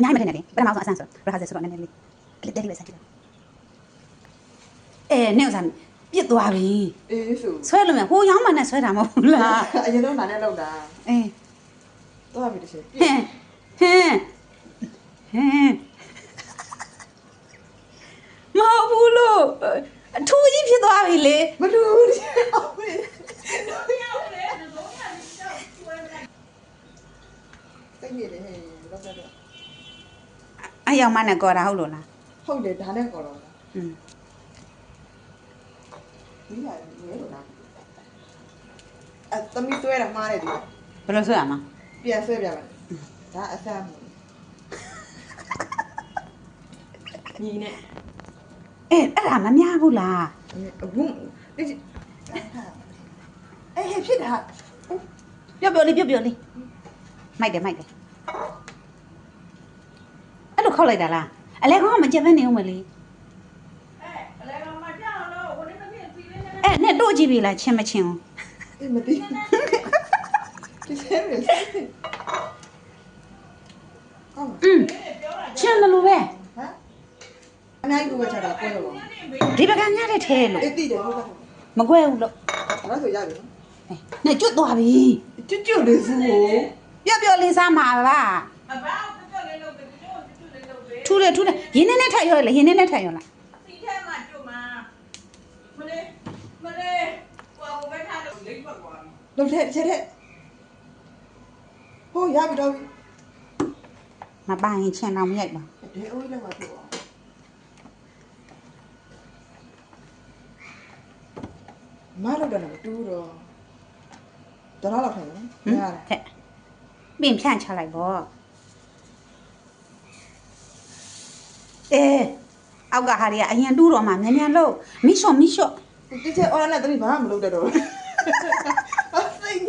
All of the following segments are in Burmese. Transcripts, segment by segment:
များမထင်နဲ့လေပထမဆုံးအဆန်းဆိုရဟာစဆိုတော့နည်းနည်းလေးကလစ်တဲလေးပဲဆက်ကြည့်နေဥစားပြစ်သွားပြီအေးဆိုဆွဲလို့မဟိုရောင်းမှနဲ့ဆွဲတာမဟုတ်ဘူးလားအရင်တော့နာနဲ့လောက်တာအေးသွားပြီတချင်ဟင်းမဟုတ်ဘူးလို့အထူးကြီးဖြစ်သွားပြီလေမတူဘူးအောင်ပြီတိတ်နေတယ်ဟဲ့လောက်တော့အယောင်မနဲ့ကော်တာဟုတ်လို့လားဟုတ်တယ်ဒါနဲ့ကော်တော့ဒီလာရဲလို့လားသမီးဆွဲတာမှားတယ်ဒီဘယ်လိုဆွဲရမှာပြန်ဆွဲပြပါဒါအဆမ်းညီနဲ့အဲ့ဒါမများဘူးလားအခုအေးဖြစ်တာပြောလေးမိုက်တယ်အဲ့လိုခောက်လိုက်တာလားအလဲကောင်ကမကြက်ပဲနေအောင်မလေးအလဲကောင်မကြောက်တော့ဟိုနေ့မဖြစ်ပြီးလေးနဲ့တို့ကြည့်ပြီလားချင်းမချင်းဘူးအေးမသိဒီစဲရယ်ချင်းတယ်လို့ပဲဟမ်အများကြီးကိုပဲချတာပွဲတော့ဒီဘကညတဲ့ထဲလို့အေးသိတယ်ဟုတ်ကဲ့မကွဲဘူးလို့အဲ့ဆိုရပြီနဲ့ကျွတ်သွားပြီကျွတ်လေးစုကိုပြောလေးစားမှာပါအဘောက်ကျွတ်လေးလုပ်တယ်ကျွတ်လေးလုပ်တယ်ထူတယ်ရင်းနဲ့ထပ်ရောလေရင်းနဲ့ထပ်ရောလားစီထဲမှာကျွတ်မှာမလေးဟိုဘက်ထားလို့လိမ့်ပတ်သွားပြီလုံထဲချက်တဲ့ဟိုရပြီတော့ပြီမပိုင်ချင်တော့မရိုက်ပါဒီအိုးလည်းမဖြစ်အောင်မလောက်တယ်မတူတော့တော်တော့ထိုင်နော်တဲ့ပင်ဖြန့်ချလိုက်ပေါ့အောက်ကဟာတွေကအရင်တူးတော့မှမြန်လို့မိလျှော့ဒီချက်အော်နဲ့တမီးဘာမှမလုပ်တတ်တော့စိတ်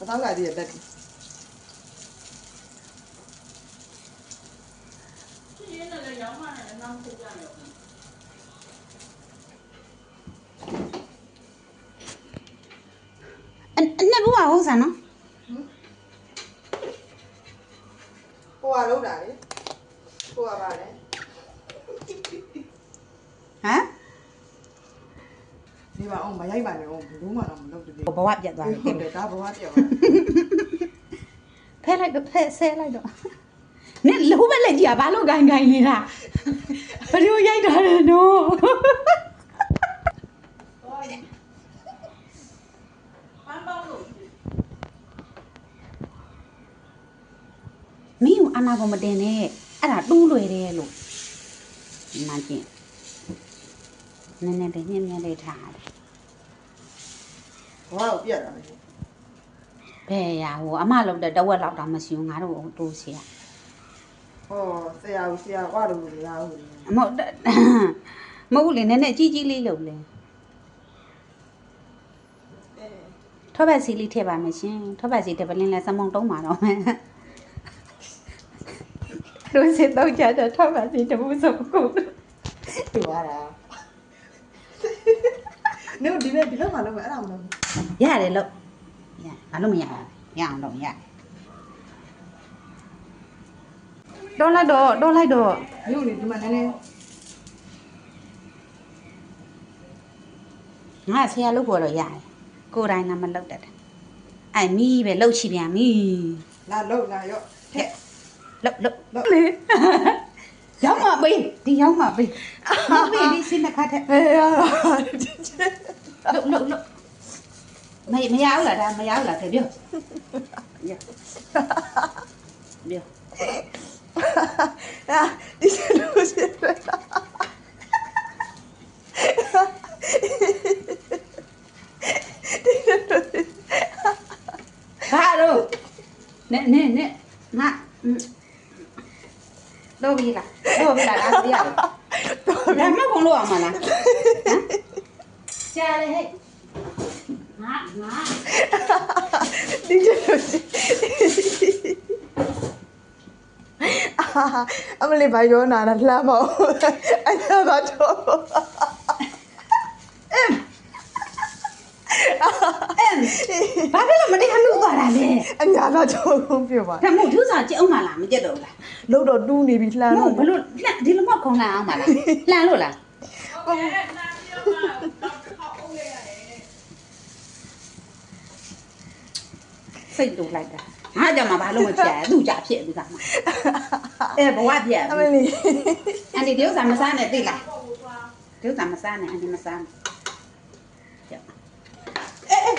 ဘာသာကတည်းကတက်ဒီနေ့လည်းရောင်းမှလည်းနောက်ဆက်ကြရောနှစ်ဘူးပါဟုတ်ဆန်နော်ဟိုကလောက်တာလေဟိုကပါလေဟမ်ဒီပါအောင်မရိုက်ပါနဲ့အောင်ဘူးမှတော့မလုပ်တည်းဘဝပြတ်သွားတယ်ဟုတ်တယ်ဒါဘဝပြတ်သွားဖဲလိုက်တော့ဆဲလိုက်တော့နင်လုံးမလက်ကြီးကဘာလို့ဂိုင်းနေတာဘယ်လိုရိုက်တာလဲနော်မင်းအနာကမတင်နဲ့အဲ့ဒါတူးလွယ်တယ်လို့နာကျင်နည်းနည်းတည်းညံ့လေးထားတယ်ဘဝကိုပြတ်တာလေဘယ်ရဟိုအမလောက်တဲ့တဝက်လောက်တောင်မရှိဘူးငါတို့တိုးစီရဟောဆရာဝါလို့မရဘူးမဟုတ်လေနည်းနည်းကြီးလေးလုပ်လဲထောပတ်စီလေးထည့်ပါမယ်ရှင်ထောပတ်စီတပလင်းလဲစမုံတုံးပါတော့မယ်တို့စစ်တော့ကြတော့ထောပတ်စီတပူးစုပ်ကိုတူရတာနေဒီလောက်မှလုပ်မယ်အဲ့ဒါမလုပ်ရတယ်လို့ဘာလို့မရရအောင်တော့ရတော့လိုက်တော့မြို့လေဒီမှာနည်းနည်းငါဆရာလုပ်ဖို့တော့ရတယ်ကိုယ်တိုင်ကမလုပ်တတ်တယ်အဲ့မီးပဲလှုပ်ချပြန်ပြီလာရော့ဟဲ့လှုပ်လေရောက်မှာပေးဒီရောက်မှာပေးပေးဒီစင်းတစ်ခါထက်လှုပ်မရဘူးလားဒါမရဘူးလားခဲ့ပြောဒီစလို့ရှိတယ်ဘာလို့နဲ့ငါတော့ပြီလားဒါပြရတယ်ဒါမှကုန်လို့အောင်မလားဟမ်ကြားလေဟဲ့ငါဒီလိုအမလေးဘာရောနာလှမ်းမအောင်အဲ့ဒါတော့ဘာဖြစ်လို့မတရားလို့သွားတာ တာလဲ အညာတော့ချုံပြပါ ဒါမို့သူစားကြက်အောင်မလားမကြက်တော့လား လို့တော့တူးနေပြီလှမ်း မ တော့ ဟုတ်ဘလို့ဒီလိုမောက်ခုံလာအောင်မလားလှန်လို့လား ဟုတ်ကဲ့နားပြောမှာတော့ခေါက်အောင်လေရတယ် စိတ်တူလိုက်တာဟာကြောင့်မဘာလို့မဖြစ်ရသူ့ကြဖြစ်သူကမှာအဲဘဝပြက် အမလီ အန်ဒီဒီဥစားမစားနဲ့သိလား ဟုတ်ဘူးကွာ ဒီဥစားမစားနဲ့အန်ဒီမစား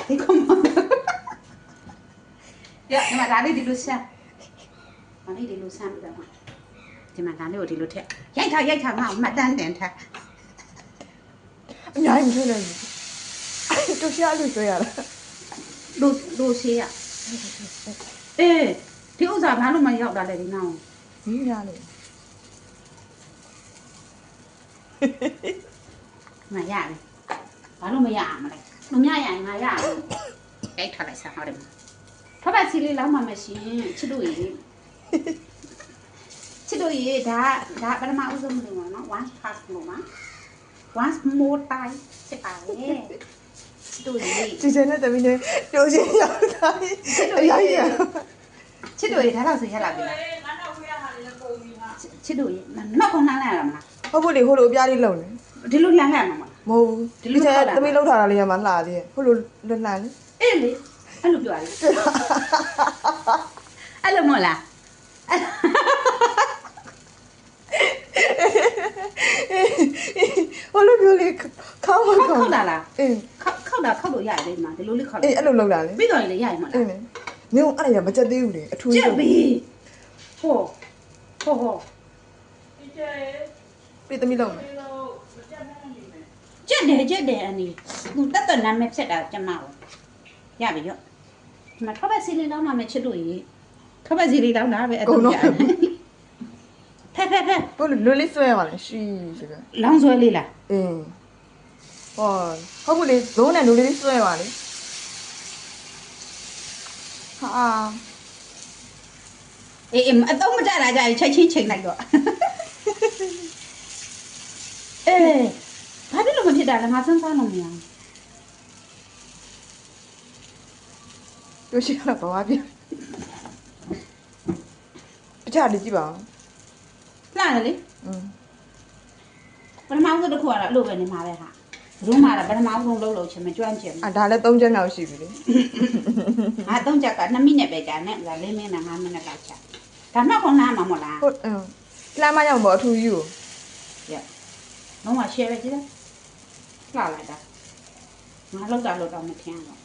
ဒီကောင်မရဒီမှာဒါလေးဒီလိုဆက်ဒါလေးဒီလိုဆမ်းပြတော့ဒီမှာဒါလေးကိုဒီလိုထက်ရိုက်ထားငါ့ကိုမှတ်တမ်းတင်ထား အများကြီးမထွက်နိုင်ဘူးတူရှာလို့ဆွဲရတာ လိုရှိရအေးဒီဥစားဘာလို့မရောက်တာလဲဒီနောက် မင်းများလေ ငါရတယ်ဘာလို့မရအောင်မလဲမမြရရင်ငါရအောင်အိတ်ထားလိုက်စမ်းဟောတယ်ထပ်ပါစီလေးလောက်မှမရှိရင်ချစ်တို့ရေဒါပထမဦးဆုံးလို့နော် once pass လို့မှာ once more time စစ်ပါလေချစ်တို့ရေ ဒီစနဲ့တမီးနဲ့တိုးချင်းရောက်တာအများကြီး ချစ်တို့ရေဒါတော့ဆိုရလာပြီလား ငါတော့ဝေးရမှာလေပုံပြီးဟာ ချစ်တို့ရေနောက်ခုံလှမ်းလိုက်ရမှာ ဟုတ်ဖို့လေဟိုလိုအပြားလေးလုံနေ ဒီလိုလှမ်းလိုက်မှာမလား မဟုတ်ဘူးဒီထဲတမီးလောက်ထားတာလေးကမှလှသေးဟိုလိုလွတ်လန့်လေ အေးလေအဲ့လိုပြောရလေအဲ့လိုမဟုတ်လား ဟိုလိုမျိုးလေးခေါင်းခေါ ခော င်း က်တာလား အေး ခောက်လို့ရတယ်ဒီမှာဒီလိုလေးခောက် အေးအဲ့လိုလောက်လာလေ ပြီးတော့လေရရင်မလား အေးလေမင်းအဲ့ဒါမကြက်သေးဘူးလေအထူး ကျ ကြီး က်ပြီဟို ဒီကျဲ ပြည်သမီးလောက် ဒီလိုမကြက်နဲ့နေမယ် ကျက်တယ်အနီသူတက်နာမည်ဖြစ်တာကျမကိုရပြီရောဒီမှာထောက်ပဲစီလေးလောင်းမှမချစ်လို့ရေထောက်ပဲစီလေးလောင်းတာပဲအတူရတယ်ဖက် ဟိုလိုလွတ်လေးဆွဲရပါလေရှိဆိုတော့ လောင်းဆွဲလေးလား အေးဟောဟုတ်ဘူးလေဇုံးနဲ့လွတ်လေးဆွဲပါလေဟာ အေးအတော့မကြတာကြရင်ချက်ချင်းချိန်လိုက်တော့အေးဘာဖြစ်လို့မဖြစ်တာလဲငါစမ်းစားလို့မရဘူး တို့ရှိတော့ဘာပြတခြားလေးကြည့်ပါဦး လှတယ်လေ อืม ပထမဦးဆုံးတစ်ခုကတော့အဲ့လိုပဲနေမှာပဲဟာဘုံမှာတော့ပထမဦးဆုံးလှုပ်ချင်မကြွန့်ချင် อ่ะဒါလည်း3ချက်မြောက်ရှိပြီလေ ငါ3ချက်က2မိနစ်ပဲကြာနဲ့ငါ4မိနစ်နဲ့5မိနစ်လောက်ကြာဒါမှခုံးလာမှာမဟုတ်လား ဟုတ်လှမ်းမရောက်ပေါ့အထူးကြီးကို လုံးဝ share ပဲကြည့်လားလှလိုက်တာငါလောက်တာလို့တော့မထင်တော့